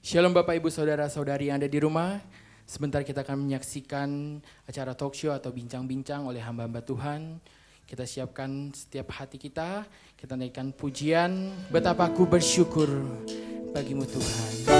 Shalom Bapak Ibu Saudara-saudari yang ada di rumah. Sebentar kita akan menyaksikan acara talk show atau bincang-bincang oleh hamba-hamba Tuhan. Kita siapkan setiap hati kita naikkan pujian, betapa aku bersyukur bagimu Tuhan.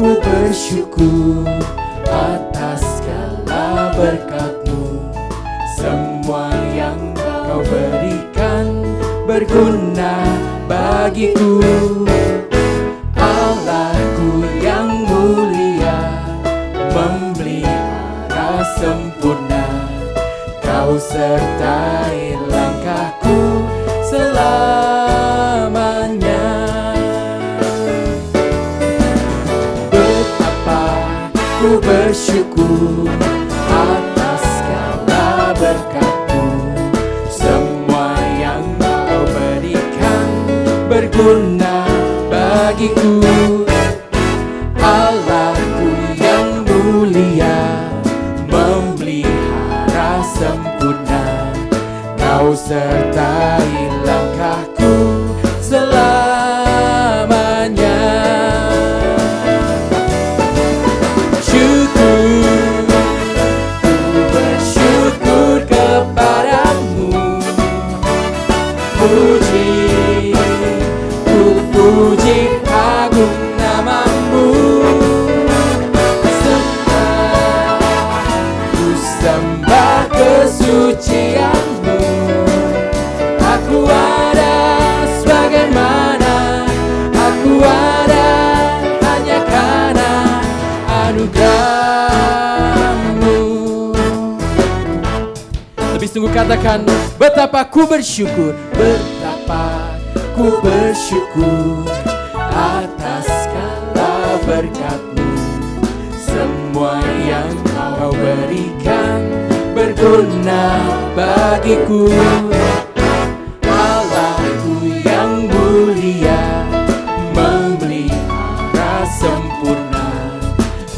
Ku bersyukur atas segala berkat-Mu, semua yang Kau berikan berguna bagiku. Allahku yang mulia, memelihara sempurna, Kau sertai langkahku selamanya. Ku bersyukur atas segala berkat-Mu, semua yang Kau berikan berguna bagiku. Allahku yang mulia, memelihara sempurna, Kau sertai langkahku selamanya. Puji agung nama-Mu, ku sembah kesucian-Mu. Aku ada sebagaimana aku ada hanya karena anugerah-Mu. Lebih sungguh katakan, betapa ku bersyukur, betapa ku bersyukur atas segala berkat-Mu, semua yang Kau berikan berguna bagiku. Allahku yang mulia, memelihara sempurna,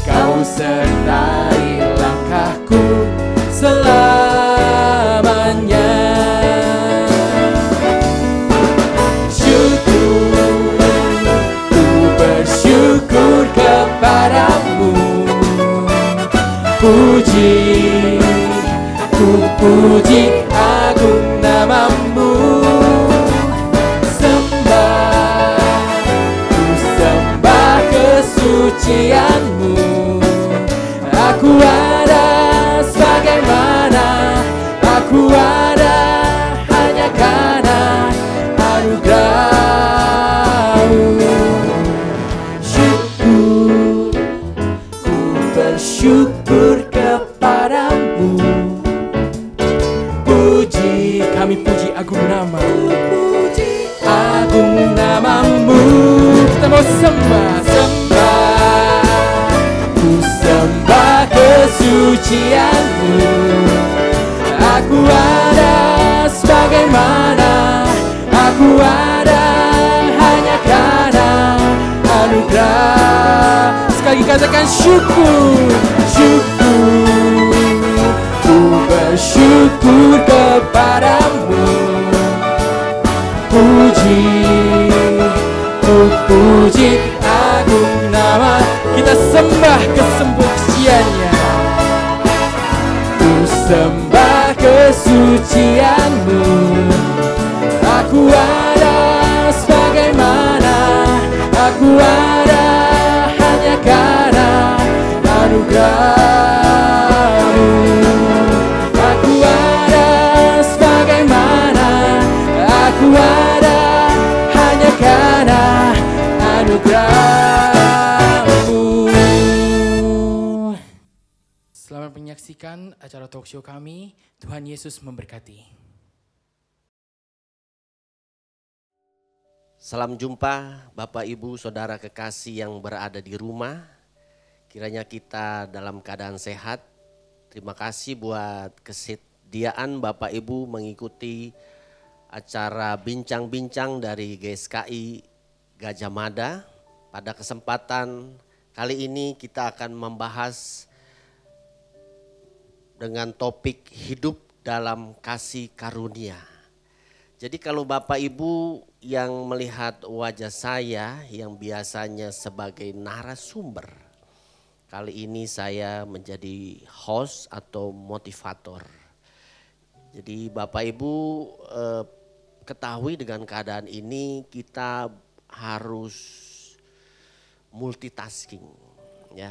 Kau sertai langkahku selamanya. Bersyukur kepadamu, puji, ku puji agung nama-Mu. Ku sembah kesucian-Mu. Aku ada sebagaimana aku ada hanya karena anugerah-Mu. Bersyukur kepadamu, puji, kami puji agung nama-Mu, agung nama-Mu. Kita mau sembah, ku sembah kesucian-Mu. Aku ada sebagaimana aku ada hanya karena anugerah. Sekali katakan syukur, syukur, ku bersyukur kepadamu. Puji, ku puji agung nama. Kita sembah kesucian-Nya. Ku sembah kesucian-Mu. Aku ada sebagaimana aku ada hanya karena anugerah-Mu. Aku ada sebagaimana aku ada hanya karena anugerah-Mu. Selamat menyaksikan acara talk show kami. Tuhan Yesus memberkati. Salam jumpa Bapak Ibu Saudara kekasih yang berada di rumah. Kiranya kita dalam keadaan sehat. Terima kasih buat kesediaan Bapak Ibu mengikuti acara bincang-bincang dari GSKI Gajah Mada. Pada kesempatan kali ini kita akan membahas dengan topik hidup dalam kasih karunia. Jadi kalau Bapak Ibu yang melihat wajah saya yang biasanya sebagai narasumber, kali ini saya menjadi host atau motivator. Jadi Bapak Ibu ketahui dengan keadaan ini kita harus multitasking ya.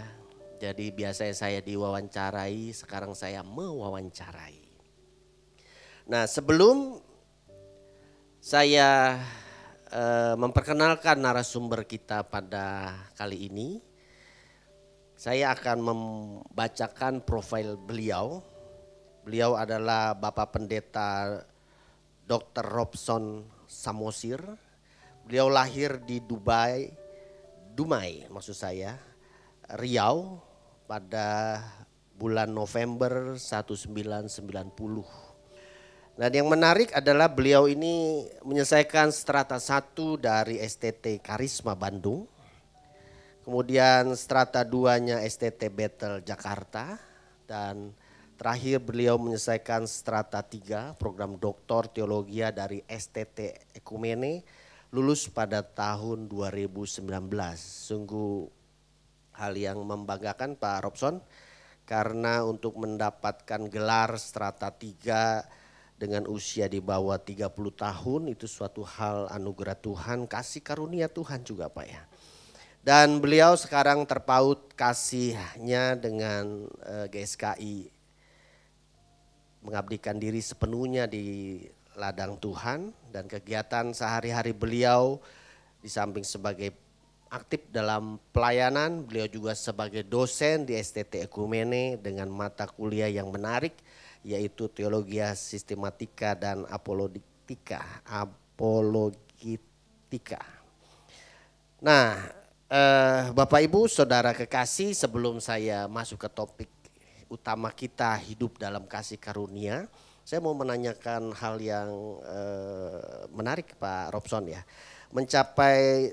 Jadi biasanya saya diwawancarai, sekarang saya mewawancarai. Nah, sebelum saya memperkenalkan narasumber kita pada kali ini, saya akan membacakan profil beliau. Beliau adalah Bapak Pendeta Dr. Robson Samosir. Beliau lahir di Dumai maksud saya, Riau pada bulan November 1990. Dan yang menarik adalah beliau ini menyelesaikan strata 1 dari STT Karisma Bandung. Kemudian strata 2-nya STT Bethel Jakarta, dan terakhir beliau menyelesaikan strata 3 program doktor teologi dari STT Ekumene, lulus pada tahun 2019. Sungguh hal yang membanggakan Pak Robson, karena untuk mendapatkan gelar strata 3 dengan usia di bawah 30 tahun itu suatu hal anugerah Tuhan, kasih karunia Tuhan juga Pak ya. Dan beliau sekarang terpaut kasihnya dengan GSKI, mengabdikan diri sepenuhnya di ladang Tuhan, dan kegiatan sehari-hari beliau di samping sebagai aktif dalam pelayanan, beliau juga sebagai dosen di STT Ekumene dengan mata kuliah yang menarik, yaitu teologi sistematika dan apologetika. Nah, Bapak Ibu Saudara kekasih, sebelum saya masuk ke topik utama kita, hidup dalam kasih karunia, saya mau menanyakan hal yang menarik Pak Robson ya. Mencapai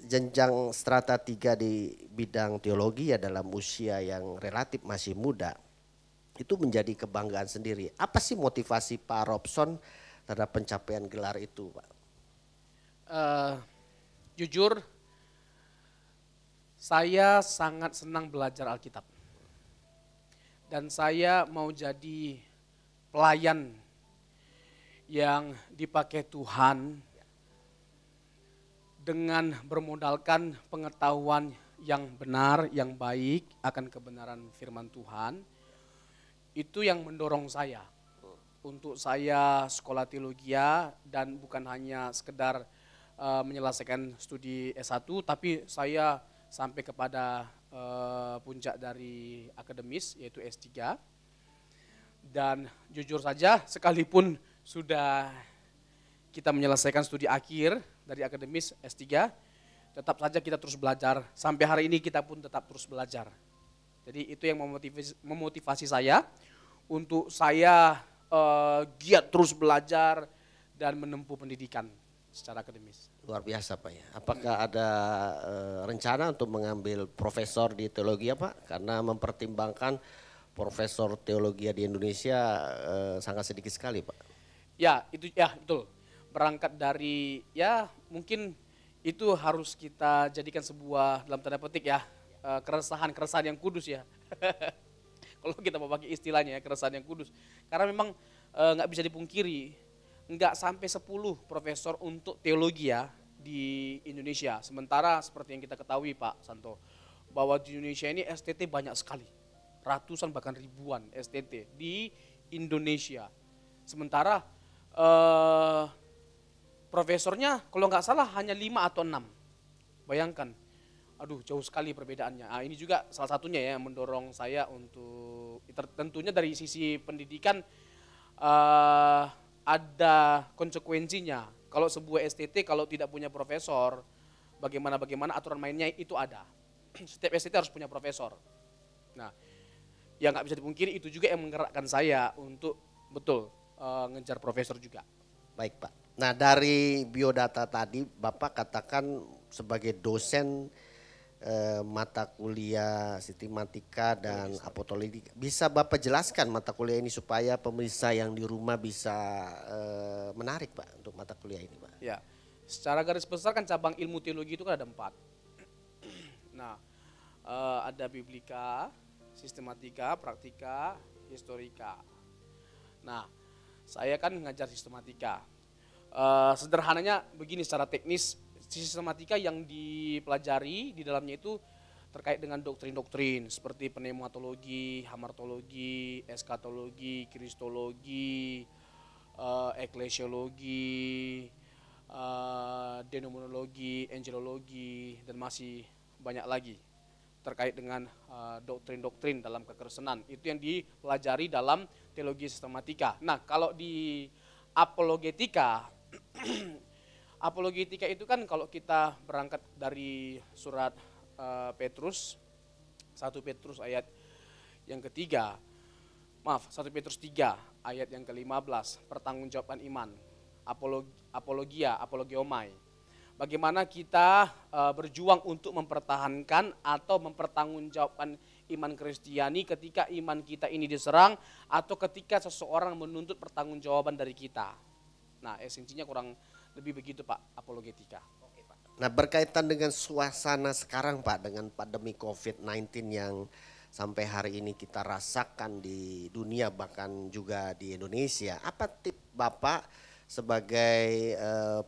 jenjang strata 3 di bidang teologi ya dalam usia yang relatif masih muda, itu menjadi kebanggaan sendiri. Apa sih motivasi Pak Robson terhadap pencapaian gelar itu Pak? Jujur, saya sangat senang belajar Alkitab. Dan saya mau jadi pelayan yang dipakai Tuhan dengan bermodalkan pengetahuan yang benar, yang baik akan kebenaran firman Tuhan. Itu yang mendorong saya untuk saya sekolah teologi, dan bukan hanya sekedar menyelesaikan studi S1, tapi saya sampai kepada puncak dari akademis yaitu S3. Dan jujur saja, sekalipun sudah kita menyelesaikan studi akhir dari akademis S3, tetap saja kita terus belajar. Sampai hari ini kita pun tetap terus belajar. Jadi itu yang memotivasi saya untuk saya giat terus belajar dan menempuh pendidikan secara akademis. Luar biasa Pak ya. Apakah ada rencana untuk mengambil profesor di teologi ya Pak? Karena mempertimbangkan profesor teologi di Indonesia sangat sedikit sekali Pak. Ya itu ya betul. Berangkat dari ya mungkin itu harus kita jadikan sebuah dalam tanda petik ya keresahan yang kudus ya. Kalau kita mau pakai istilahnya ya, keresahan yang kudus. Karena memang nggak bisa dipungkiri, nggak sampai 10 profesor untuk teologi ya di Indonesia. Sementara seperti yang kita ketahui Pak Santo, bahwa di Indonesia ini STT banyak sekali. Ratusan bahkan ribuan STT di Indonesia. Sementara profesornya kalau nggak salah hanya 5 atau 6. Bayangkan, aduh jauh sekali perbedaannya. Nah, ini juga salah satunya ya yang mendorong saya untuk, tentunya dari sisi pendidikan ada konsekuensinya. Kalau sebuah STT kalau tidak punya profesor, bagaimana aturan mainnya itu ada. Setiap STT harus punya profesor. Nah, yang nggak bisa dipungkiri itu juga yang menggerakkan saya untuk betul ngejar profesor juga. Baik Pak. Nah dari biodata tadi Bapak katakan sebagai dosen mata kuliah sistematika dan apologetika. Bisa Bapak jelaskan mata kuliah ini supaya pemirsa yang di rumah bisa menarik Pak untuk mata kuliah ini Pak? Ya, secara garis besar kan cabang ilmu teologi itu kan ada 4. Nah, ada biblika, sistematika, praktika, historika. Nah, saya kan ngajar sistematika. Sederhananya begini secara teknis, sistematika yang dipelajari di dalamnya itu terkait dengan doktrin-doktrin seperti pneumatologi, hamartologi, eskatologi, kristologi, eklesiologi, denomenologi, angelologi, dan masih banyak lagi terkait dengan doktrin-doktrin dalam kekristenan. Itu yang dipelajari dalam teologi sistematika. Nah, kalau di apologetika, apologetika itu kan kalau kita berangkat dari surat Petrus, 1 Petrus ayat yang ketiga, 1 Petrus 3 ayat yang ke-15, pertanggungjawaban iman, apologia, apologiomai. Bagaimana kita berjuang untuk mempertahankan atau mempertanggungjawabkan iman Kristiani ketika iman kita ini diserang atau ketika seseorang menuntut pertanggungjawaban dari kita. Nah, esensinya kurang lebih begitu Pak, apologetika. Oke, Pak. Nah berkaitan dengan suasana sekarang Pak dengan pandemi COVID-19 yang sampai hari ini kita rasakan di dunia bahkan juga di Indonesia. Apa tip Bapak sebagai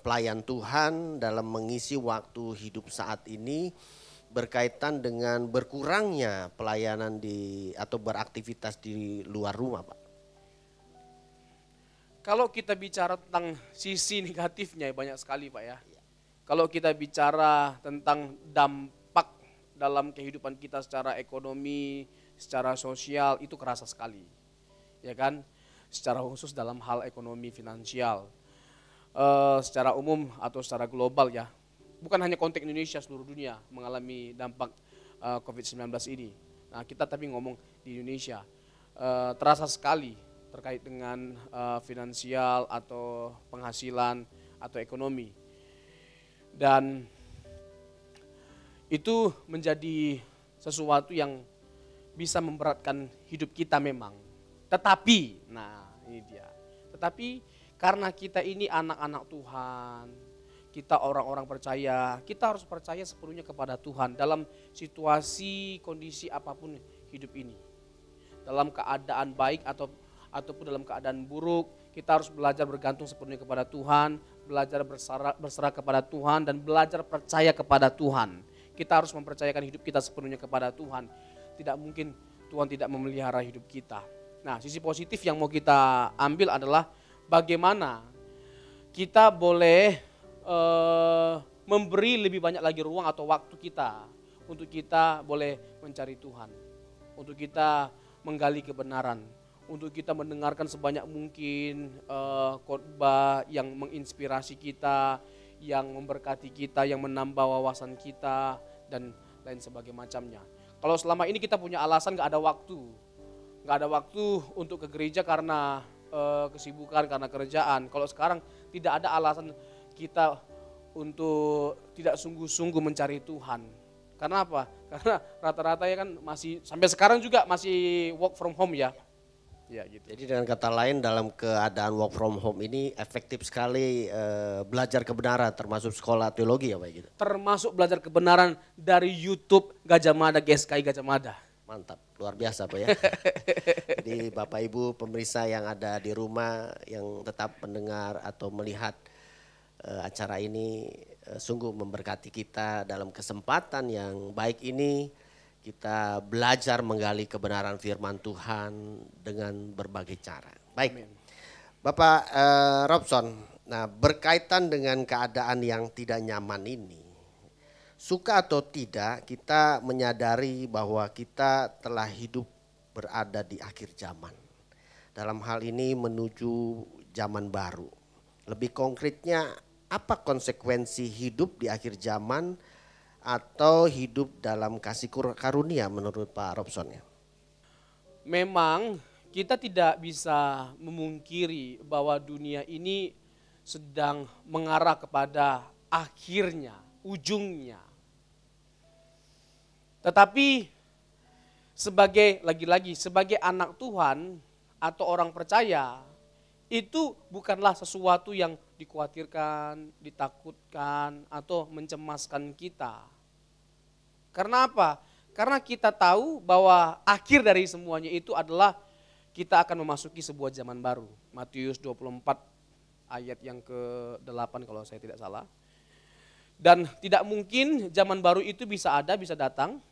pelayan Tuhan dalam mengisi waktu hidup saat ini berkaitan dengan berkurangnya pelayanan atau beraktivitas di luar rumah Pak? Kalau kita bicara tentang sisi negatifnya banyak sekali Pak ya. Kalau kita bicara tentang dampak dalam kehidupan kita secara ekonomi, secara sosial itu kerasa sekali. Ya kan? Secara khusus dalam hal ekonomi finansial. Secara umum atau secara global ya. Bukan hanya konteks Indonesia, seluruh dunia mengalami dampak COVID-19 ini. Nah, kita tapi ngomong di Indonesia. Terasa sekali terkait dengan finansial atau penghasilan atau ekonomi. Dan itu menjadi sesuatu yang bisa memberatkan hidup kita memang. Tetapi, nah ini dia. Tetapi karena kita ini anak-anak Tuhan, kita orang-orang percaya, kita harus percaya sepenuhnya kepada Tuhan dalam situasi, kondisi apapun hidup ini. Dalam keadaan baik ataupun dalam keadaan buruk, kita harus belajar bergantung sepenuhnya kepada Tuhan, belajar berserah kepada Tuhan, dan belajar percaya kepada Tuhan. Kita harus mempercayakan hidup kita sepenuhnya kepada Tuhan. Tidak mungkin Tuhan tidak memelihara hidup kita. Nah, sisi positif yang mau kita ambil adalah bagaimana kita boleh memberi lebih banyak lagi ruang atau waktu kita untuk kita boleh mencari Tuhan, untuk kita menggali kebenaran, untuk kita mendengarkan sebanyak mungkin khotbah yang menginspirasi kita, yang memberkati kita, yang menambah wawasan kita, dan lain sebagainya macamnya. Kalau selama ini kita punya alasan gak ada waktu untuk ke gereja karena kesibukan, karena kerjaan. Kalau sekarang tidak ada alasan kita untuk tidak sungguh-sungguh mencari Tuhan. Karena apa? Karena rata-rata ya kan masih, sampai sekarang juga masih work from home ya. Ya, gitu. Jadi dengan kata lain dalam keadaan work from home ini efektif sekali belajar kebenaran termasuk sekolah teologi ya Pak gitu. Termasuk belajar kebenaran dari YouTube Gajah Mada, GSKI Gajah Mada. Mantap, luar biasa Pak ya. Jadi Bapak Ibu pemirsa yang ada di rumah yang tetap mendengar atau melihat acara ini sungguh memberkati kita dalam kesempatan yang baik ini. Kita belajar menggali kebenaran firman Tuhan dengan berbagai cara. Baik, Bapak Robson, nah berkaitan dengan keadaan yang tidak nyaman ini, suka atau tidak kita menyadari bahwa kita telah hidup berada di akhir zaman. Dalam hal ini menuju zaman baru. Lebih konkretnya apa konsekuensi hidup di akhir zaman atau hidup dalam kasih karunia menurut Pak Robson ya? memang kita tidak bisa memungkiri bahwa dunia ini sedang mengarah kepada akhirnya, ujungnya. Tetapi sebagai anak Tuhan atau orang percaya, itu bukanlah sesuatu yang dikhawatirkan, ditakutkan, atau mencemaskan kita. Karena apa? Karena kita tahu bahwa akhir dari semuanya itu adalah kita akan memasuki sebuah zaman baru. Matius 24 ayat yang ke-8 kalau saya tidak salah. Dan tidak mungkin zaman baru itu bisa ada, bisa datang.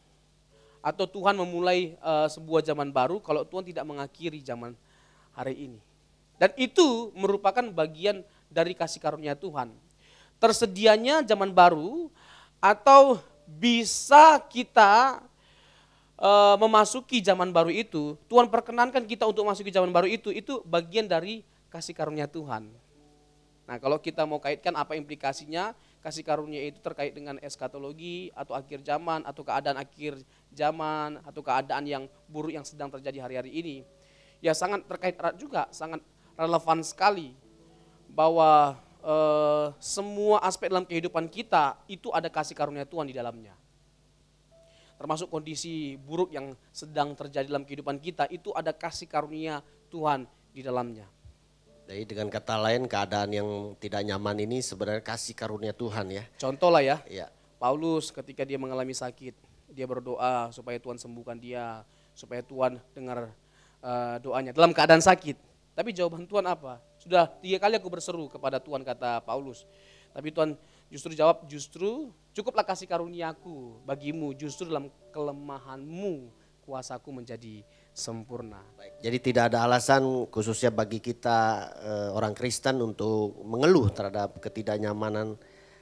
Atau Tuhan memulai sebuah zaman baru kalau Tuhan tidak mengakhiri zaman hari ini. Dan itu merupakan bagian dari kasih karunia Tuhan. Tersedianya zaman baru atau bisa kita memasuki zaman baru itu, Tuhan perkenankan kita untuk masuk ke zaman baru itu bagian dari kasih karunia Tuhan. Nah, kalau kita mau kaitkan apa implikasinya, kasih karunia itu terkait dengan eskatologi atau akhir zaman atau keadaan akhir zaman atau keadaan yang buruk yang sedang terjadi hari-hari ini. Ya sangat terkait erat juga, sangat relevan sekali bahwa semua aspek dalam kehidupan kita itu ada kasih karunia Tuhan di dalamnya. Termasuk kondisi buruk yang sedang terjadi dalam kehidupan kita itu ada kasih karunia Tuhan di dalamnya. Jadi dengan kata lain keadaan yang tidak nyaman ini sebenarnya kasih karunia Tuhan ya. Contoh lah ya, Ya. Paulus ketika dia mengalami sakit, dia berdoa supaya Tuhan sembuhkan dia, supaya Tuhan dengar doanya dalam keadaan sakit. Tapi jawaban Tuhan apa? Sudah 3 kali aku berseru kepada Tuhan, kata Paulus. Tapi Tuhan justru jawab, justru cukuplah kasih karuniaku bagimu, justru dalam kelemahanmu kuasaku menjadi sempurna. Baik, jadi tidak ada alasan khususnya bagi kita orang Kristen untuk mengeluh terhadap ketidaknyamanan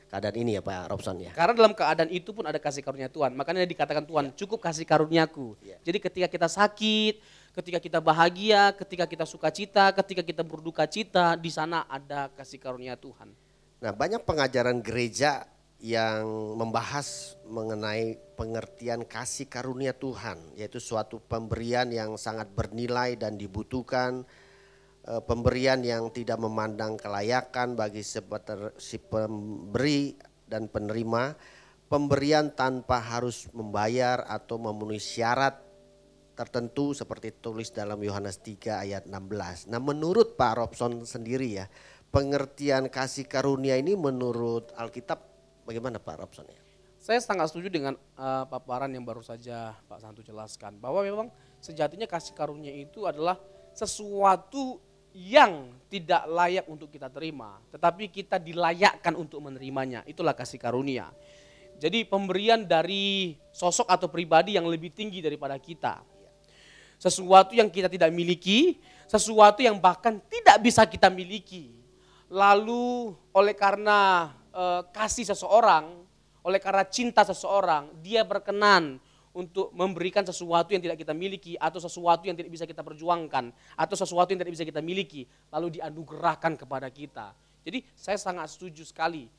keadaan ini ya Pak Robson ya. Karena dalam keadaan itu pun ada kasih karunia Tuhan. Makanya dikatakan Tuhan, cukup kasih karuniaku. Jadi ketika kita sakit, ketika kita bahagia, ketika kita sukacita, ketika kita berduka cita, di sana ada kasih karunia Tuhan. Nah, banyak pengajaran gereja yang membahas mengenai pengertian kasih karunia Tuhan, yaitu suatu pemberian yang sangat bernilai dan dibutuhkan, pemberian yang tidak memandang kelayakan bagi si pemberi dan penerima, pemberian tanpa harus membayar atau memenuhi syarat tertentu seperti tulis dalam Yohanes 3 ayat 16. Nah, menurut Pak Robson sendiri ya, pengertian kasih karunia ini menurut Alkitab bagaimana Pak Robson ya? Saya sangat setuju dengan paparan yang baru saja Pak Santu jelaskan. Bahwa memang sejatinya kasih karunia itu adalah sesuatu yang tidak layak untuk kita terima. Tetapi kita dilayakkan untuk menerimanya, itulah kasih karunia. Jadi pemberian dari sosok atau pribadi yang lebih tinggi daripada kita. Sesuatu yang kita tidak miliki, sesuatu yang bahkan tidak bisa kita miliki. Lalu oleh karena kasih seseorang, oleh karena cinta seseorang, dia berkenan untuk memberikan sesuatu yang tidak kita miliki atau sesuatu yang tidak bisa kita perjuangkan atau sesuatu yang tidak bisa kita miliki, lalu dianugerahkan kepada kita. Jadi saya sangat setuju sekali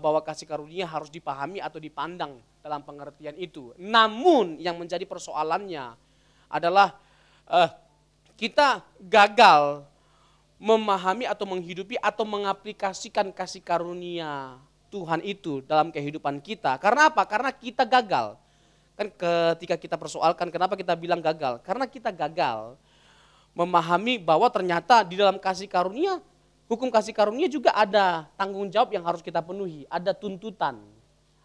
bahwa kasih karunia harus dipahami atau dipandang dalam pengertian itu. Namun yang menjadi persoalannya adalah kita gagal memahami atau menghidupi atau mengaplikasikan kasih karunia Tuhan itu dalam kehidupan kita. Karena apa? Karena kita gagal. Kan ketika kita persoalkan kenapa kita bilang gagal? Karena kita gagal memahami bahwa ternyata di dalam kasih karunia, hukum kasih karunia juga ada tanggung jawab yang harus kita penuhi. Ada tuntutan.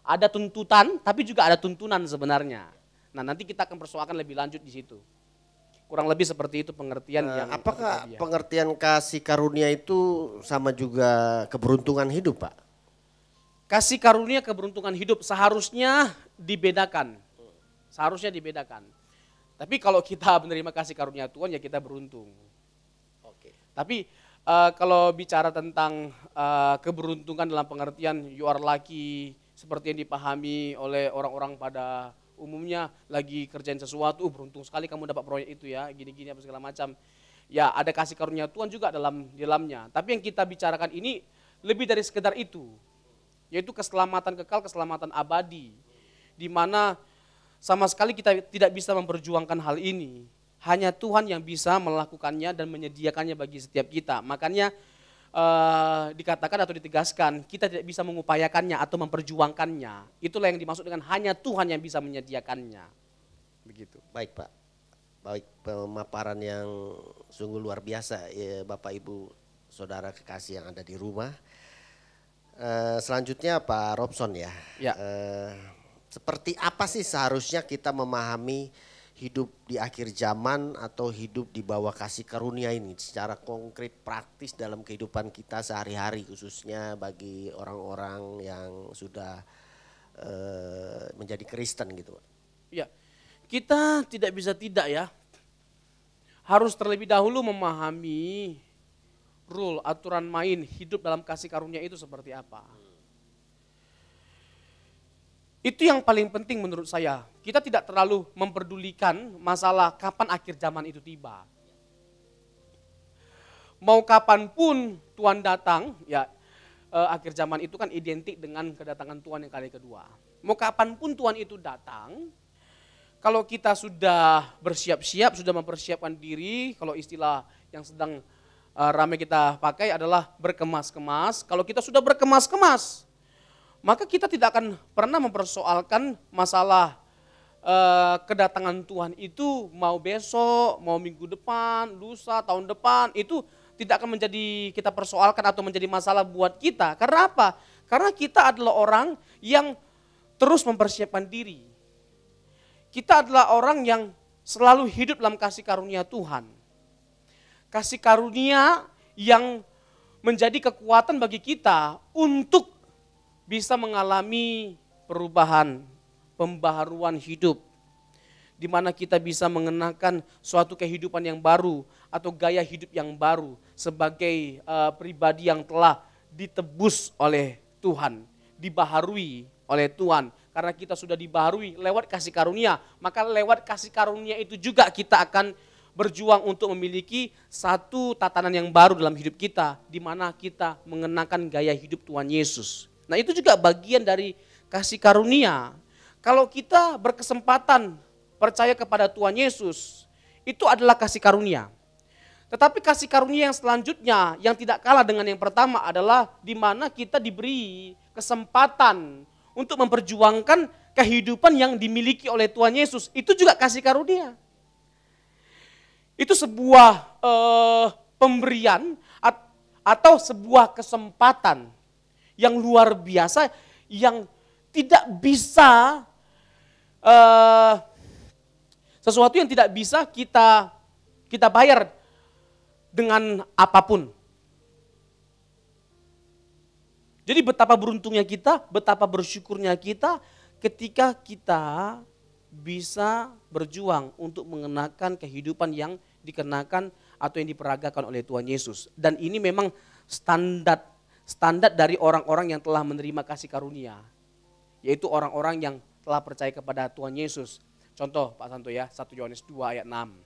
Ada tuntutan tapi juga ada tuntunan sebenarnya. Nah, nanti kita akan persoalkan lebih lanjut di situ. Kurang lebih seperti itu pengertian yang apakah pengertian kasih karunia itu sama juga keberuntungan hidup, Pak? Kasih karunia keberuntungan hidup seharusnya dibedakan. Seharusnya dibedakan. Tapi kalau kita menerima kasih karunia Tuhan ya kita beruntung. Oke. Tapi kalau bicara tentang keberuntungan dalam pengertian you are lucky seperti yang dipahami oleh orang-orang pada umumnya lagi kerjain sesuatu, beruntung sekali kamu dapat proyek itu ya, gini-gini apa segala macam. Ya ada kasih karunia Tuhan juga dalamnya. Tapi yang kita bicarakan ini lebih dari sekedar itu. Yaitu keselamatan kekal, keselamatan abadi. Di mana sama sekali kita tidak bisa memperjuangkan hal ini. Hanya Tuhan yang bisa melakukannya dan menyediakannya bagi setiap kita. Makanya dikatakan atau ditegaskan, kita tidak bisa mengupayakannya atau memperjuangkannya. Itulah yang dimaksud dengan hanya Tuhan yang bisa menyediakannya. Begitu. Baik Pak, baik, pemaparan yang sungguh luar biasa ya, Bapak Ibu Saudara kekasih yang ada di rumah. Selanjutnya Pak Robson ya. Ya. Seperti apa sih seharusnya kita memahami hidup di akhir zaman atau hidup di bawah kasih karunia ini secara konkret praktis dalam kehidupan kita sehari-hari, khususnya bagi orang-orang yang sudah menjadi Kristen gitu. Ya, kita tidak bisa tidak ya, harus terlebih dahulu memahami rule, aturan main hidup dalam kasih karunia itu seperti apa. Itu yang paling penting menurut saya. Kita tidak terlalu memperdulikan masalah kapan akhir zaman itu tiba. Mau kapanpun Tuhan datang, ya akhir zaman itu kan identik dengan kedatangan Tuhan yang kali kedua. Mau kapanpun Tuhan itu datang, kalau kita sudah bersiap-siap, sudah mempersiapkan diri, kalau istilah yang sedang ramai kita pakai adalah berkemas-kemas. Kalau kita sudah berkemas-kemas, maka kita tidak akan pernah mempersoalkan masalah kedatangan Tuhan itu mau besok, mau minggu depan, lusa, tahun depan, itu tidak akan menjadi kita persoalkan atau menjadi masalah buat kita. Karena apa? Karena kita adalah orang yang terus mempersiapkan diri. Kita adalah orang yang selalu hidup dalam kasih karunia Tuhan. Kasih karunia yang menjadi kekuatan bagi kita untuk bisa mengalami perubahan, pembaharuan hidup. Di mana kita bisa mengenakan suatu kehidupan yang baru atau gaya hidup yang baru sebagai pribadi yang telah ditebus oleh Tuhan, dibaharui oleh Tuhan. Karena kita sudah dibaharui lewat kasih karunia, maka lewat kasih karunia itu juga kita akan berjuang untuk memiliki satu tatanan yang baru dalam hidup kita, di mana kita mengenakan gaya hidup Tuhan Yesus. Nah itu juga bagian dari kasih karunia. Kalau kita berkesempatan percaya kepada Tuhan Yesus, itu adalah kasih karunia. Tetapi kasih karunia yang selanjutnya, yang tidak kalah dengan yang pertama adalah di mana kita diberi kesempatan untuk memperjuangkan kehidupan yang dimiliki oleh Tuhan Yesus. Itu juga kasih karunia. Itu sebuah pemberian atau sebuah kesempatan yang luar biasa, yang tidak bisa, sesuatu yang tidak bisa kita bayar dengan apapun. Jadi betapa beruntungnya kita, betapa bersyukurnya kita ketika kita bisa berjuang untuk mengenakan kehidupan yang dikenakan atau yang diperagakan oleh Tuhan Yesus. Dan ini memang standar dari orang-orang yang telah menerima kasih karunia, yaitu orang-orang yang telah percaya kepada Tuhan Yesus. Contoh Pak Santo ya, 1 Yohanes 2 ayat 6.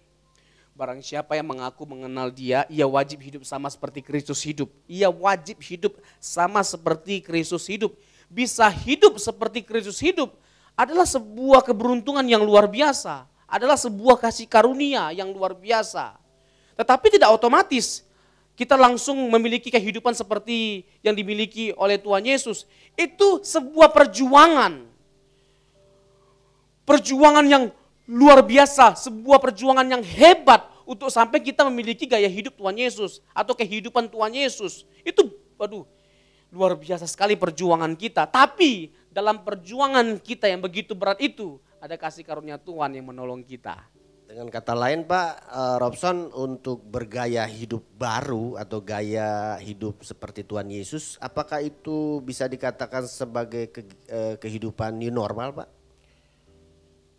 Barang siapa yang mengaku mengenal Dia, ia wajib hidup sama seperti Kristus hidup. Ia wajib hidup sama seperti Kristus hidup. Bisa hidup seperti Kristus hidup adalah sebuah keberuntungan yang luar biasa, adalah sebuah kasih karunia yang luar biasa. Tetapi tidak otomatis kita langsung memiliki kehidupan seperti yang dimiliki oleh Tuhan Yesus. Itu sebuah perjuangan. Perjuangan yang luar biasa, sebuah perjuangan yang hebat untuk sampai kita memiliki gaya hidup Tuhan Yesus atau kehidupan Tuhan Yesus. Itu luar biasa sekali perjuangan kita. Tapi dalam perjuangan kita yang begitu berat itu, ada kasih karunia Tuhan yang menolong kita. Dengan kata lain Pak Robson, untuk bergaya hidup baru atau gaya hidup seperti Tuhan Yesus, apakah itu bisa dikatakan sebagai kehidupan new normal Pak?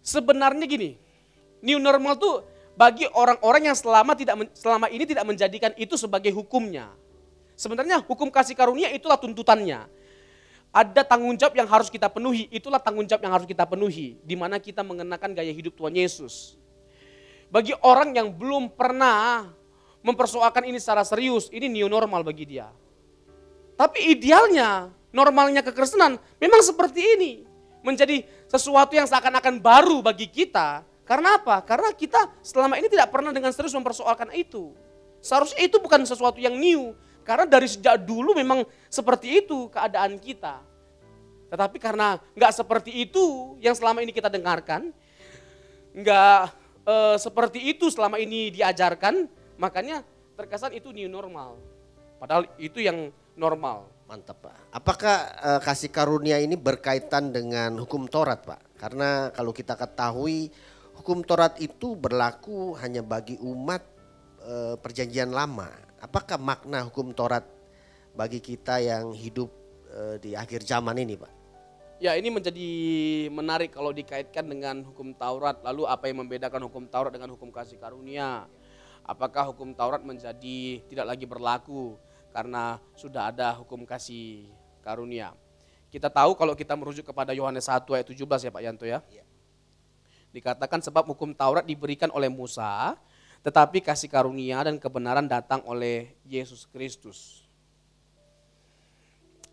Sebenarnya gini, new normal tuh bagi orang-orang yang selama ini tidak menjadikan itu sebagai hukumnya. Sebenarnya hukum kasih karunia itulah tuntutannya. Ada tanggung jawab yang harus kita penuhi, itulah tanggung jawab yang harus kita penuhi. Di mana kita mengenakan gaya hidup Tuhan Yesus. Bagi orang yang belum pernah mempersoalkan ini secara serius, ini new normal bagi dia. Tapi idealnya, normalnya kekristenan memang seperti ini. Menjadi sesuatu yang seakan-akan baru bagi kita Karena apa? Karena kita selama ini tidak pernah dengan serius mempersoalkan itu. Seharusnya itu bukan sesuatu yang new. Karena dari sejak dulu memang seperti itu keadaan kita. Tetapi karena nggak seperti itu yang selama ini kita dengarkan, nggak seperti itu selama ini diajarkan, makanya terkesan itu new normal. Padahal itu yang normal. Mantap Pak. Apakah kasih karunia ini berkaitan dengan hukum Taurat Pak? Karena kalau kita ketahui hukum Taurat itu berlaku hanya bagi umat perjanjian lama. Apakah makna hukum Taurat bagi kita yang hidup di akhir zaman ini Pak? Ya, ini menjadi menarik kalau dikaitkan dengan hukum Taurat. Lalu apa yang membedakan hukum Taurat dengan hukum kasih karunia? Apakah hukum Taurat menjadi tidak lagi berlaku karena sudah ada hukum kasih karunia? Kita tahu kalau kita merujuk kepada Yohanes 1 ayat 17 ya Pak Yanto ya. Dikatakan sebab hukum Taurat diberikan oleh Musa, tetapi kasih karunia dan kebenaran datang oleh Yesus Kristus.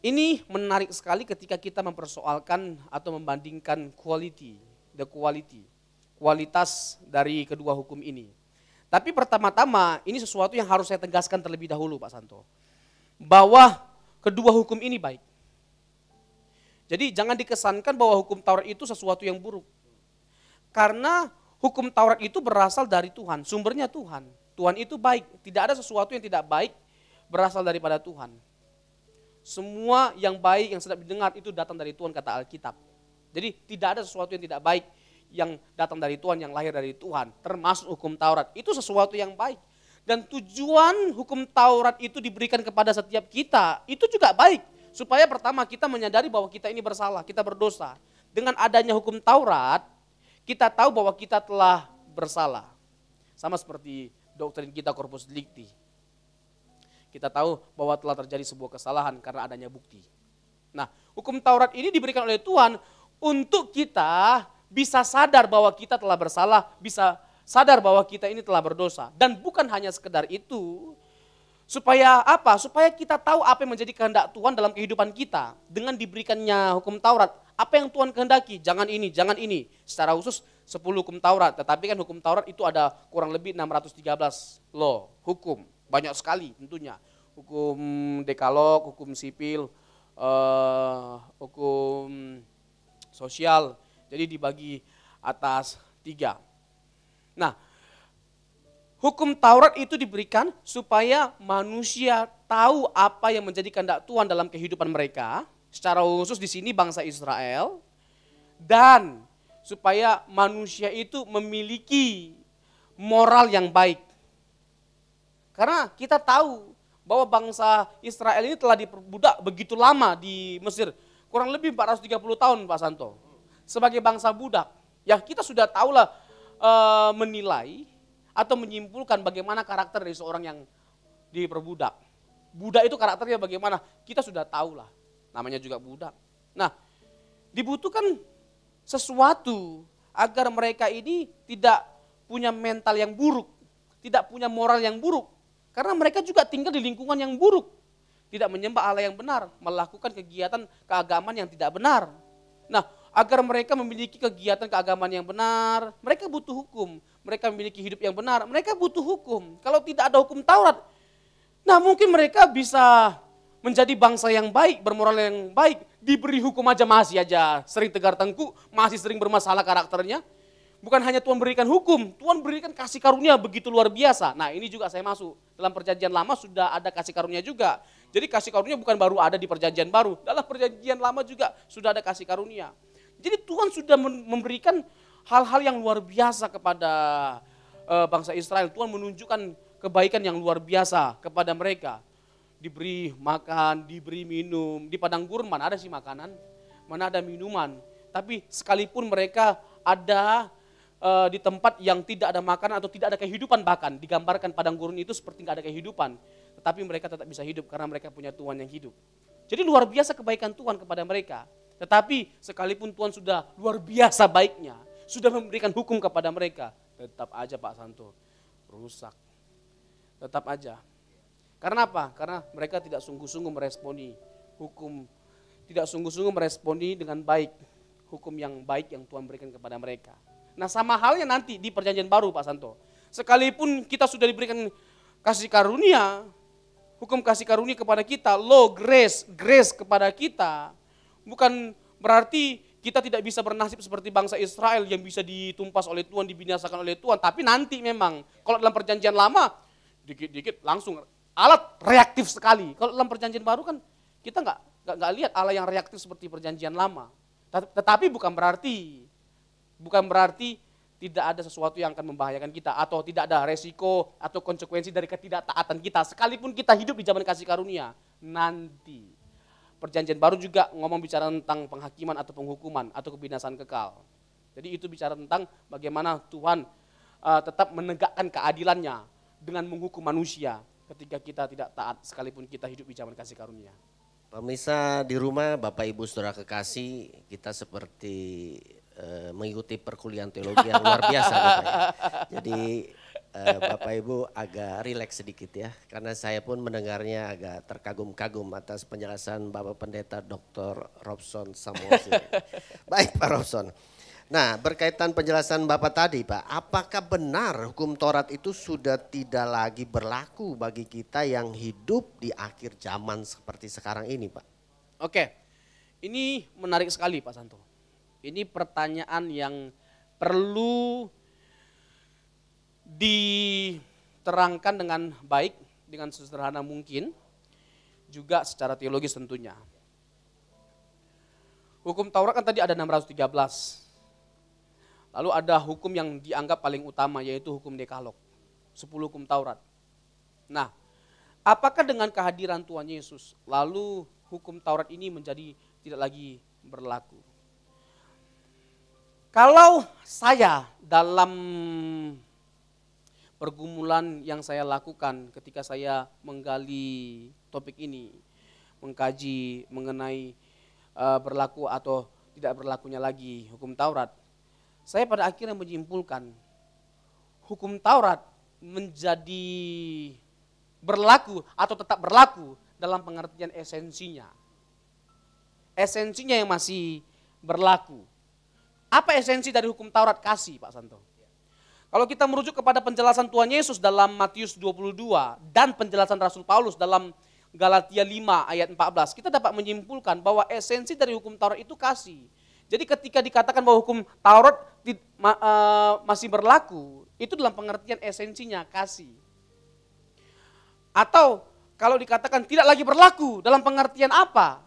Ini menarik sekali ketika kita mempersoalkan atau membandingkan kualitas dari kedua hukum ini. Tapi pertama-tama ini sesuatu yang harus saya tegaskan terlebih dahulu Pak Santo. Bahwa kedua hukum ini baik. Jadi jangan dikesankan bahwa hukum Taurat itu sesuatu yang buruk. Karena hukum Taurat itu berasal dari Tuhan, sumbernya Tuhan. Tuhan itu baik, tidak ada sesuatu yang tidak baik berasal daripada Tuhan. Semua yang baik yang sedang didengar itu datang dari Tuhan kata Alkitab. Jadi tidak ada sesuatu yang tidak baik yang datang dari Tuhan, yang lahir dari Tuhan. Termasuk hukum Taurat, itu sesuatu yang baik. Dan tujuan hukum Taurat itu diberikan kepada setiap kita, itu juga baik. Supaya pertama kita menyadari bahwa kita ini bersalah, kita berdosa. Dengan adanya hukum Taurat, kita tahu bahwa kita telah bersalah. Sama seperti doktrin kita Corpus Delicti. Kita tahu bahwa telah terjadi sebuah kesalahan karena adanya bukti. Nah, hukum Taurat ini diberikan oleh Tuhan untuk kita bisa sadar bahwa kita telah bersalah, bisa sadar bahwa kita ini telah berdosa. Dan bukan hanya sekedar itu, supaya apa? Supaya kita tahu apa yang menjadi kehendak Tuhan dalam kehidupan kita. Dengan diberikannya hukum Taurat, apa yang Tuhan kehendaki? Jangan ini, jangan ini. Secara khusus 10 hukum Taurat, tetapi kan hukum Taurat itu ada kurang lebih 613 law, hukum. Banyak sekali tentunya, hukum dekalog, hukum sipil, hukum sosial, jadi dibagi atas 3. Nah, hukum Taurat itu diberikan supaya manusia tahu apa yang menjadi kehendak Tuhan dalam kehidupan mereka, secara khusus di sini bangsa Israel, dan supaya manusia itu memiliki moral yang baik. Karena kita tahu bahwa bangsa Israel ini telah diperbudak begitu lama di Mesir. Kurang lebih 430 tahun Pak Santo. Sebagai bangsa budak. Ya kita sudah tahulah menilai atau menyimpulkan bagaimana karakter dari seorang yang diperbudak. Budak itu karakternya bagaimana? Kita sudah tahulah. Namanya juga budak. Nah, dibutuhkan sesuatu agar mereka ini tidak punya mental yang buruk. Tidak punya moral yang buruk. Karena mereka juga tinggal di lingkungan yang buruk. Tidak menyembah Allah yang benar, melakukan kegiatan keagamaan yang tidak benar. Nah, agar mereka memiliki kegiatan keagamaan yang benar, mereka butuh hukum. Mereka memiliki hidup yang benar, mereka butuh hukum. Kalau tidak ada hukum Taurat, nah mungkin mereka bisa menjadi bangsa yang baik, bermoral yang baik. Diberi hukum aja masih aja sering tegar tengkuk, masih sering bermasalah karakternya. Bukan hanya Tuhan berikan hukum, Tuhan berikan kasih karunia begitu luar biasa. Nah ini juga saya masuk, dalam perjanjian lama sudah ada kasih karunia juga. Jadi kasih karunia bukan baru ada di perjanjian baru, dalam perjanjian lama juga sudah ada kasih karunia. Jadi Tuhan sudah memberikan hal-hal yang luar biasa kepada bangsa Israel. Tuhan menunjukkan kebaikan yang luar biasa kepada mereka. Diberi makan, diberi minum, di padang gurun mana ada sih makanan, mana ada minuman. Tapi sekalipun mereka ada di tempat yang tidak ada makanan atau tidak ada kehidupan, bahkan digambarkan padang gurun itu seperti nggak ada kehidupan, tetapi mereka tetap bisa hidup karena mereka punya Tuhan yang hidup. Jadi luar biasa kebaikan Tuhan kepada mereka. Tetapi sekalipun Tuhan sudah luar biasa baiknya, sudah memberikan hukum kepada mereka, tetap aja Pak Santo rusak. Tetap aja. Karena apa? Karena mereka tidak sungguh-sungguh meresponi hukum, tidak sungguh-sungguh meresponi dengan baik hukum yang baik yang Tuhan berikan kepada mereka. Nah sama halnya nanti di perjanjian baru Pak Santo. Sekalipun kita sudah diberikan kasih karunia, hukum kasih karunia kepada kita, law, grace kepada kita, bukan berarti kita tidak bisa bernasib seperti bangsa Israel yang bisa ditumpas oleh Tuhan, dibinasakan oleh Tuhan. Tapi nanti memang, kalau dalam perjanjian lama, dikit-dikit langsung alat reaktif sekali. Kalau dalam perjanjian baru kan kita nggak lihat Allah yang reaktif seperti perjanjian lama. Tetapi bukan berarti tidak ada sesuatu yang akan membahayakan kita atau tidak ada resiko atau konsekuensi dari ketidaktaatan kita. Sekalipun kita hidup di zaman kasih karunia, nanti. Perjanjian baru juga ngomong bicara tentang penghakiman atau penghukuman atau kebinasaan kekal. Jadi itu bicara tentang bagaimana Tuhan tetap menegakkan keadilannya dengan menghukum manusia ketika kita tidak taat sekalipun kita hidup di zaman kasih karunia. Pemirsa di rumah, Bapak Ibu Saudara kekasih, kita seperti mengikuti perkuliahan teologi yang luar biasa. Bapak ya. Jadi Bapak Ibu agak rileks sedikit ya, karena saya pun mendengarnya agak terkagum-kagum atas penjelasan Bapak Pendeta Dr. Robson Samuel. Baik Pak Robson. Nah berkaitan penjelasan Bapak tadi Pak, apakah benar hukum Taurat itu sudah tidak lagi berlaku bagi kita yang hidup di akhir zaman seperti sekarang ini Pak? Oke, ini menarik sekali Pak Santo. Ini pertanyaan yang perlu diterangkan dengan baik, dengan sederhana mungkin, juga secara teologis tentunya. Hukum Taurat kan tadi ada 613. Lalu ada hukum yang dianggap paling utama yaitu hukum Dekalog, 10 hukum Taurat. Nah, apakah dengan kehadiran Tuhan Yesus lalu hukum Taurat ini menjadi tidak lagi berlaku? Kalau saya dalam pergumulan yang saya lakukan ketika saya menggali topik ini, mengkaji mengenai berlaku atau tidak berlakunya lagi hukum Taurat, saya pada akhirnya menyimpulkan hukum Taurat menjadi berlaku atau tetap berlaku dalam pengertian esensinya. Esensinya yang masih berlaku. Apa esensi dari hukum Taurat? Kasih Pak Santo. Kalau kita merujuk kepada penjelasan Tuhan Yesus dalam Matius 22 dan penjelasan Rasul Paulus dalam Galatia 5 ayat 14, kita dapat menyimpulkan bahwa esensi dari hukum Taurat itu kasih. Jadi ketika dikatakan bahwa hukum Taurat masih berlaku, itu dalam pengertian esensinya kasih. Atau kalau dikatakan tidak lagi berlaku, dalam pengertian apa?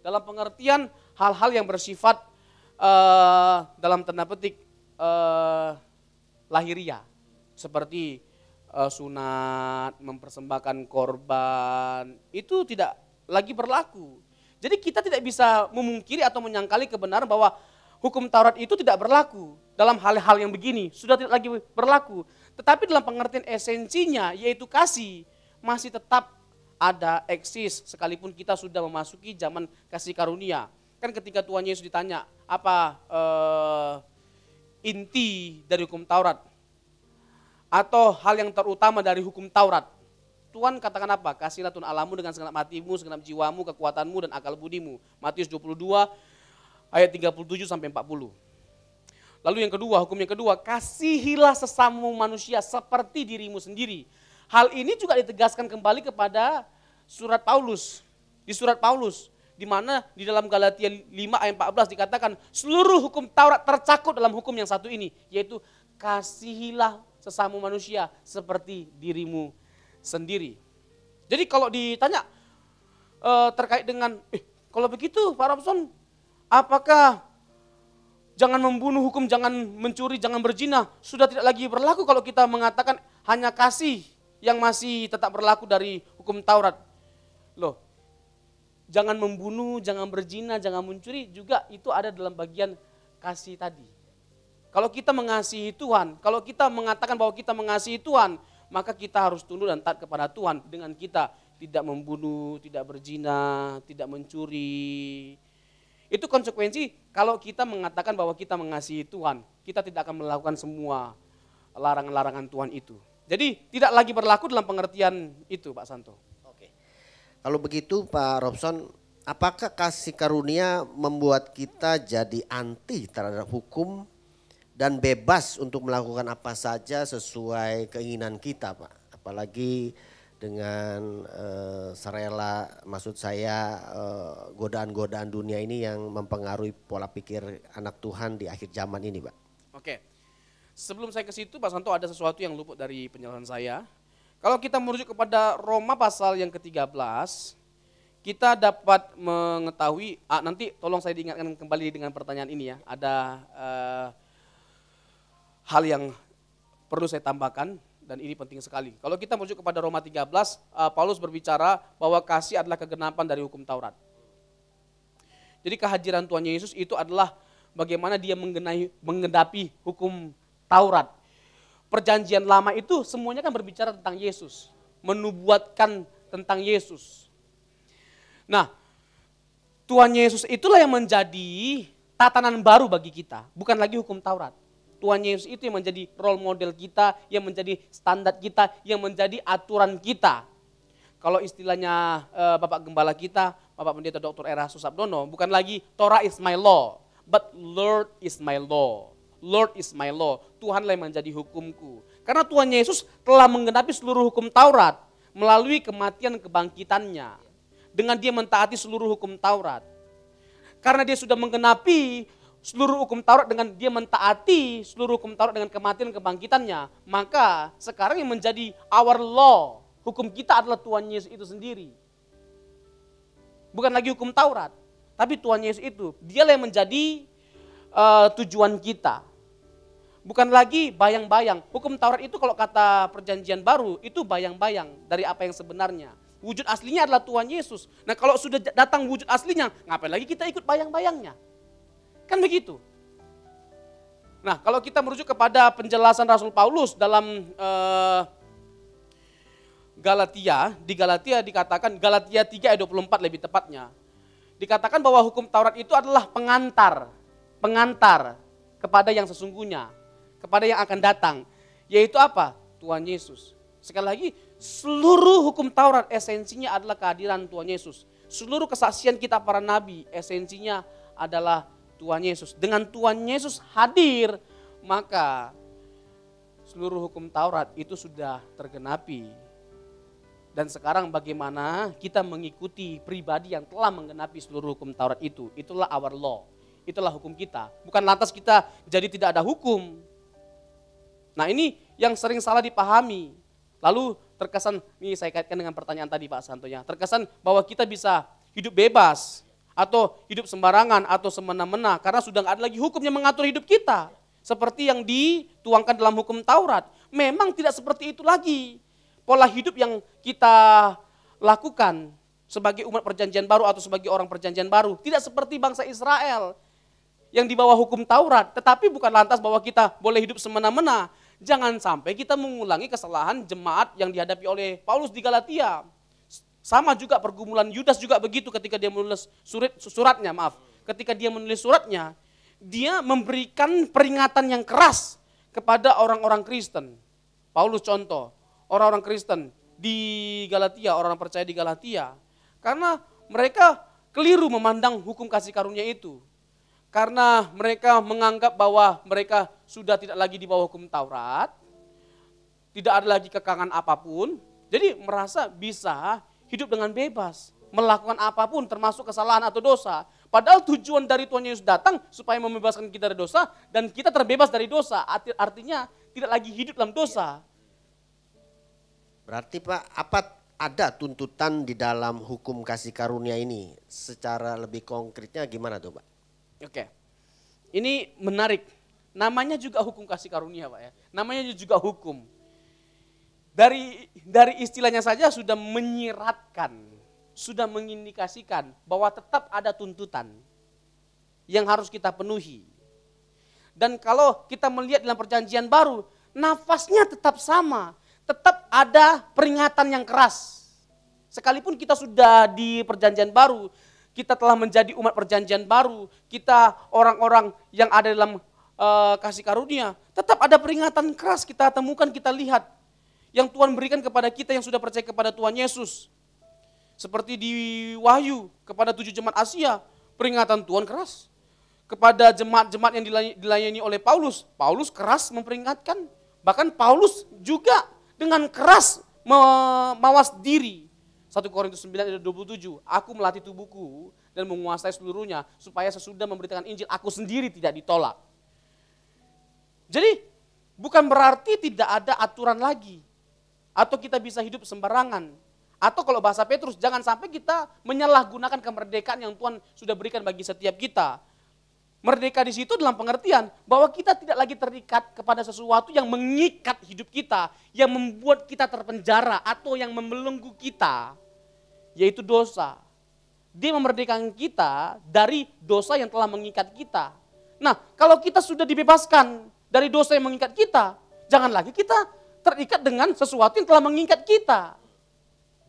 Dalam pengertian hal-hal yang bersifat dalam tanda petik lahiriah, seperti sunat, mempersembahkan korban, itu tidak lagi berlaku. Jadi kita tidak bisa memungkiri atau menyangkali kebenaran bahwa hukum Taurat itu tidak berlaku dalam hal-hal yang begini, sudah tidak lagi berlaku. Tetapi dalam pengertian esensinya yaitu kasih masih tetap ada, eksis, sekalipun kita sudah memasuki zaman kasih karunia. Kan ketika Tuhan Yesus ditanya apa inti dari hukum Taurat atau hal yang terutama dari hukum Taurat, Tuhan katakan apa? Kasihlah Tuhan Allahmu dengan segenap hatimu, segenap jiwamu, kekuatanmu dan akal budimu. Matius 22 ayat 37 sampai 40. Lalu yang kedua, hukum yang kedua, kasihilah sesamamu manusia seperti dirimu sendiri. Hal ini juga ditegaskan kembali kepada surat Paulus. Di surat Paulus, di mana di dalam Galatia 5 ayat 14 dikatakan seluruh hukum Taurat tercakup dalam hukum yang satu ini, yaitu kasihilah sesamamu manusia seperti dirimu sendiri. Jadi kalau ditanya terkait dengan, kalau begitu Pak Robson, apakah jangan membunuh, hukum jangan mencuri, jangan berzina sudah tidak lagi berlaku kalau kita mengatakan hanya kasih yang masih tetap berlaku dari hukum Taurat? Loh, jangan membunuh, jangan berzina, jangan mencuri juga itu ada dalam bagian kasih tadi. Kalau kita mengasihi Tuhan, kalau kita mengatakan bahwa kita mengasihi Tuhan, maka kita harus tunduk dan taat kepada Tuhan dengan kita tidak membunuh, tidak berzina, tidak mencuri. Itu konsekuensi kalau kita mengatakan bahwa kita mengasihi Tuhan, kita tidak akan melakukan semua larangan-larangan Tuhan itu. Jadi tidak lagi berlaku dalam pengertian itu Pak Santo. Oke. Kalau begitu Pak Robson, apakah kasih karunia membuat kita jadi anti terhadap hukum dan bebas untuk melakukan apa saja sesuai keinginan kita, Pak. Apalagi dengan serela, maksud saya godaan-godaan dunia ini yang mempengaruhi pola pikir anak Tuhan di akhir zaman ini, Pak. Oke, sebelum saya ke situ Pak Santo ada sesuatu yang luput dari penjelasan saya. Kalau kita merujuk kepada Roma pasal yang ke-13, kita dapat mengetahui, nanti tolong saya diingatkan kembali dengan pertanyaan ini ya, ada hal yang perlu saya tambahkan. Dan ini penting sekali. Kalau kita merujuk kepada Roma 13, Paulus berbicara bahwa kasih adalah kegenapan dari hukum Taurat. Jadi kehadiran Tuhan Yesus itu adalah bagaimana dia menggenapi hukum Taurat. Perjanjian lama itu semuanya kan berbicara tentang Yesus. Menubuatkan tentang Yesus. Nah, Tuhan Yesus itulah yang menjadi tatanan baru bagi kita. Bukan lagi hukum Taurat. Tuhan Yesus itu yang menjadi role model kita, yang menjadi standar kita, yang menjadi aturan kita. Kalau istilahnya Bapak Gembala kita, Bapak Pendeta Dr. Erastus Sabdono, bukan lagi Torah is my law, but Lord is my law. Lord is my law, Tuhanlah yang menjadi hukumku. Karena Tuhan Yesus telah menggenapi seluruh hukum Taurat melalui kematian kebangkitannya. Dengan dia mentaati seluruh hukum Taurat. Karena dia sudah menggenapi seluruh hukum Taurat dengan dia mentaati seluruh hukum Taurat dengan kematian kebangkitannya, maka sekarang yang menjadi our law, hukum kita adalah Tuhan Yesus itu sendiri. Bukan lagi hukum Taurat, tapi Tuhan Yesus itu, dialah yang menjadi tujuan kita. Bukan lagi bayang-bayang. Hukum Taurat itu kalau kata perjanjian baru, itu bayang-bayang dari apa yang sebenarnya. Wujud aslinya adalah Tuhan Yesus. Nah kalau sudah datang wujud aslinya, ngapain lagi kita ikut bayang-bayangnya? Kan begitu. Nah kalau kita merujuk kepada penjelasan Rasul Paulus dalam Galatia, di Galatia dikatakan, Galatia 3 ayat 24 lebih tepatnya. Dikatakan bahwa hukum Taurat itu adalah pengantar kepada yang sesungguhnya, kepada yang akan datang. Yaitu apa? Tuhan Yesus. Sekali lagi, seluruh hukum Taurat esensinya adalah kehadiran Tuhan Yesus. Seluruh kesaksian kita para nabi esensinya adalah Tuhan Yesus. Dengan Tuhan Yesus hadir, maka seluruh hukum Taurat itu sudah tergenapi. Dan sekarang bagaimana kita mengikuti pribadi yang telah menggenapi seluruh hukum Taurat itu. Itulah our law, itulah hukum kita. Bukan lantas kita jadi tidak ada hukum. Nah ini yang sering salah dipahami. Lalu terkesan, ini saya kaitkan dengan pertanyaan tadi Pak Santonya. Terkesan bahwa kita bisa hidup bebas. Atau hidup sembarangan atau semena-mena karena sudah nggak ada lagi hukum yang mengatur hidup kita. Seperti yang dituangkan dalam hukum Taurat. Memang tidak seperti itu lagi. Pola hidup yang kita lakukan sebagai umat perjanjian baru atau sebagai orang perjanjian baru. Tidak seperti bangsa Israel yang di bawah hukum Taurat. Tetapi bukan lantas bahwa kita boleh hidup semena-mena. Jangan sampai kita mengulangi kesalahan jemaat yang dihadapi oleh Paulus di Galatia. Sama juga pergumulan Yudas juga begitu ketika dia menulis suratnya. Ketika dia menulis suratnya, dia memberikan peringatan yang keras kepada orang-orang Kristen. Paulus contoh, orang-orang Kristen di Galatia, orang percaya di Galatia. Karena mereka keliru memandang hukum kasih karunia itu. Karena mereka menganggap bahwa mereka sudah tidak lagi di bawah hukum Taurat, tidak ada lagi kekangan apapun, jadi merasa bisa hidup dengan bebas, melakukan apapun termasuk kesalahan atau dosa. Padahal tujuan dari Tuhan Yesus datang supaya membebaskan kita dari dosa dan kita terbebas dari dosa. Artinya tidak lagi hidup dalam dosa. Berarti Pak, apa ada tuntutan di dalam hukum kasih karunia ini? Secara lebih konkretnya gimana tuh Pak? Oke, ini menarik. Namanya juga hukum kasih karunia Pak ya. Namanya juga hukum. Dari istilahnya saja sudah menyiratkan, sudah mengindikasikan bahwa tetap ada tuntutan yang harus kita penuhi. Dan kalau kita melihat dalam perjanjian baru, nafasnya tetap sama, tetap ada peringatan yang keras. Sekalipun kita sudah di perjanjian baru, kita telah menjadi umat perjanjian baru, kita orang-orang yang ada dalam kasih karunia, tetap ada peringatan keras kita temukan, kita lihat. Yang Tuhan berikan kepada kita yang sudah percaya kepada Tuhan Yesus. Seperti di Wahyu kepada 7 jemaat Asia, peringatan Tuhan keras. kepada jemaat-jemaat yang dilayani oleh Paulus. Paulus keras memperingatkan, bahkan Paulus juga dengan keras mawas diri. 1 Korintus 9 ayat 27, aku melatih tubuhku dan menguasai seluruhnya supaya sesudah memberitakan Injil aku sendiri tidak ditolak. Jadi bukan berarti tidak ada aturan lagi atau kita bisa hidup sembarangan. Atau kalau bahasa Petrus, jangan sampai kita menyalahgunakan kemerdekaan yang Tuhan sudah berikan bagi setiap kita. Merdeka di situ dalam pengertian bahwa kita tidak lagi terikat kepada sesuatu yang mengikat hidup kita, yang membuat kita terpenjara atau yang membelenggu kita, yaitu dosa. Dia memerdekakan kita dari dosa yang telah mengikat kita. Nah, kalau kita sudah dibebaskan dari dosa yang mengikat kita, jangan lagi kita terikat dengan sesuatu yang telah mengikat kita.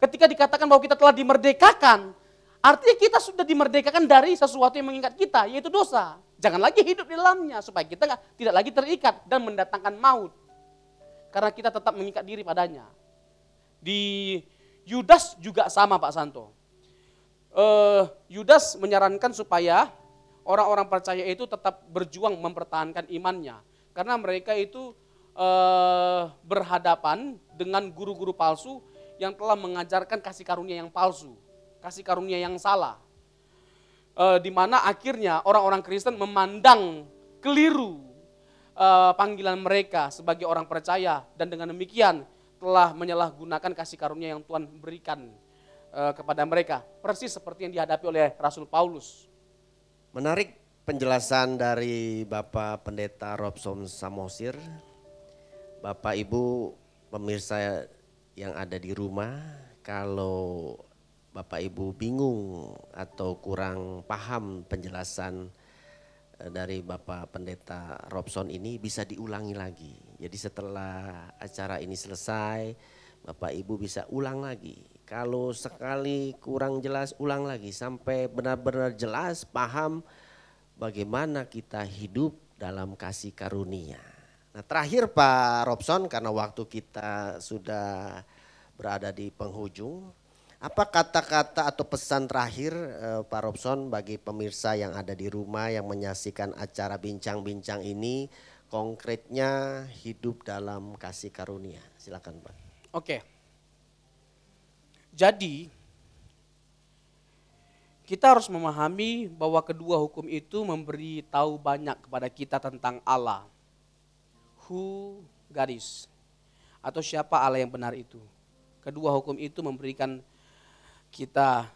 Ketika dikatakan bahwa kita telah dimerdekakan, artinya kita sudah dimerdekakan dari sesuatu yang mengikat kita, yaitu dosa. Jangan lagi hidup di dalamnya, supaya kita tidak lagi terikat dan mendatangkan maut. Karena kita tetap mengikat diri padanya. Di Yudas juga sama Pak Santo. Yudas menyarankan supaya orang-orang percaya itu tetap berjuang mempertahankan imannya. Karena mereka itu berhadapan dengan guru-guru palsu yang telah mengajarkan kasih karunia yang palsu, kasih karunia yang salah. Di mana akhirnya orang-orang Kristen memandang keliru panggilan mereka sebagai orang percaya dan dengan demikian telah menyalahgunakan kasih karunia yang Tuhan berikan kepada mereka. Persis seperti yang dihadapi oleh Rasul Paulus. Menarik penjelasan dari Bapak Pendeta Robson Samosir. Bapak Ibu pemirsa yang ada di rumah, kalau Bapak Ibu bingung atau kurang paham penjelasan dari Bapak Pendeta Robson ini, bisa diulangi lagi. Jadi setelah acara ini selesai, Bapak Ibu bisa ulang lagi. Kalau sekali kurang jelas, ulang lagi sampai benar-benar jelas, paham bagaimana kita hidup dalam kasih karunia. Nah, terakhir Pak Robson, karena waktu kita sudah berada di penghujung, apa kata-kata atau pesan terakhir Pak Robson bagi pemirsa yang ada di rumah yang menyaksikan acara bincang-bincang ini, konkretnya hidup dalam kasih karunia? Silakan Pak. Oke. Jadi kita harus memahami bahwa kedua hukum itu memberi tahu banyak kepada kita tentang Allah. Who God is, atau siapa Allah yang benar itu. Kedua hukum itu memberikan kita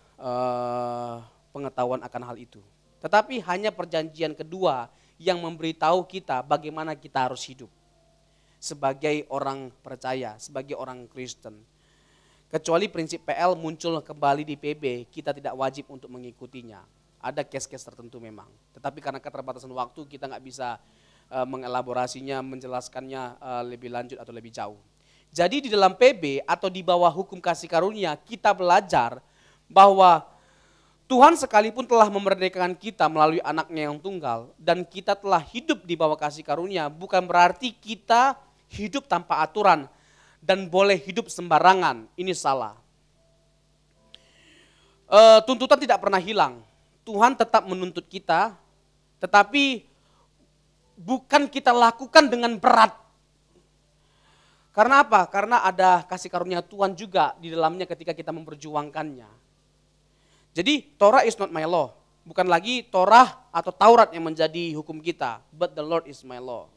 pengetahuan akan hal itu. Tetapi hanya perjanjian kedua yang memberitahu kita bagaimana kita harus hidup sebagai orang percaya, sebagai orang Kristen. Kecuali prinsip PL muncul kembali di PB, kita tidak wajib untuk mengikutinya. Ada case-case tertentu memang. Tetapi karena keterbatasan waktu kita nggak bisa mengelaborasinya, menjelaskannya lebih lanjut atau lebih jauh. Jadi di dalam PB atau di bawah hukum kasih karunia kita belajar bahwa Tuhan sekalipun telah memerdekakan kita melalui anaknya yang tunggal dan kita telah hidup di bawah kasih karunia, bukan berarti kita hidup tanpa aturan dan boleh hidup sembarangan. Ini salah. Tuntutan tidak pernah hilang. Tuhan tetap menuntut kita, tetapi bukan kita lakukan dengan berat. Karena apa? Karena ada kasih karunia Tuhan juga di dalamnya ketika kita memperjuangkannya. Jadi Torah is not my law. Bukan lagi Torah atau Taurat yang menjadi hukum kita. But the Lord is my law.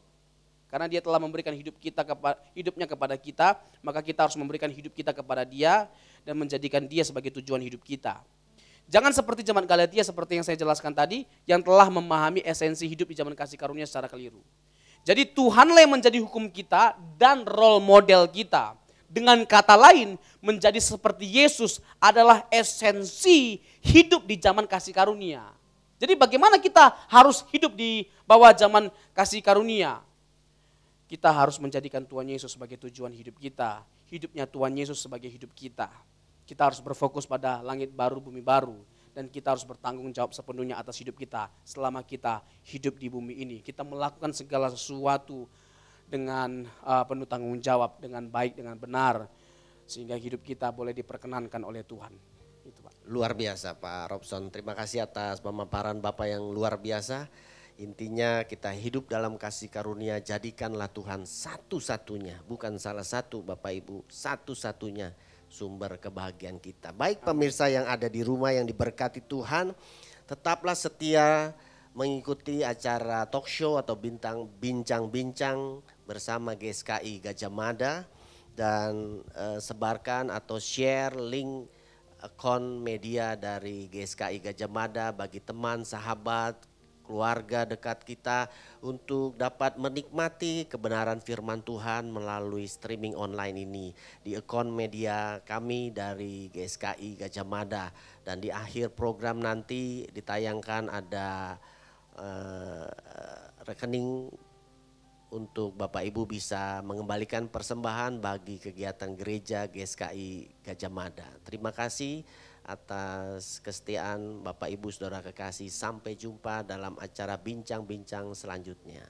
Karena dia telah memberikan hidupnya kepada kita, maka kita harus memberikan hidup kita kepada dia dan menjadikan dia sebagai tujuan hidup kita. Jangan seperti zaman Galatia seperti yang saya jelaskan tadi, yang telah memahami esensi hidup di zaman kasih karunia secara keliru. Jadi Tuhanlah yang menjadi hukum kita dan role model kita. Dengan kata lain, menjadi seperti Yesus adalah esensi hidup di zaman kasih karunia. Jadi bagaimana kita harus hidup di bawah zaman kasih karunia? Kita harus menjadikan Tuhan Yesus sebagai tujuan hidup kita. Hidupnya Tuhan Yesus sebagai hidup kita. Kita harus berfokus pada langit baru, bumi baru. Dan kita harus bertanggung jawab sepenuhnya atas hidup kita selama kita hidup di bumi ini. Kita melakukan segala sesuatu dengan penuh tanggung jawab, dengan baik, dengan benar. Sehingga hidup kita boleh diperkenankan oleh Tuhan. Itu, Pak. Luar biasa Pak Robson, terima kasih atas pemaparan Bapak yang luar biasa. Intinya kita hidup dalam kasih karunia, jadikanlah Tuhan satu-satunya, bukan salah satu Bapak Ibu, satu-satunya sumber kebahagiaan kita. Baik pemirsa yang ada di rumah yang diberkati Tuhan, tetaplah setia mengikuti acara talk show atau bincang-bincang bersama GSKI Gajah Mada dan sebarkan atau share link akun media dari GSKI Gajah Mada bagi teman, sahabat, keluarga dekat kita untuk dapat menikmati kebenaran firman Tuhan melalui streaming online ini di akun media kami dari GSKI Gajah Mada. Dan di akhir program nanti ditayangkan ada rekening untuk Bapak Ibu bisa mengembalikan persembahan bagi kegiatan gereja GSKI Gajah Mada. Terima kasih atas kesetiaan Bapak Ibu Saudara kekasih. Sampai jumpa dalam acara bincang-bincang selanjutnya.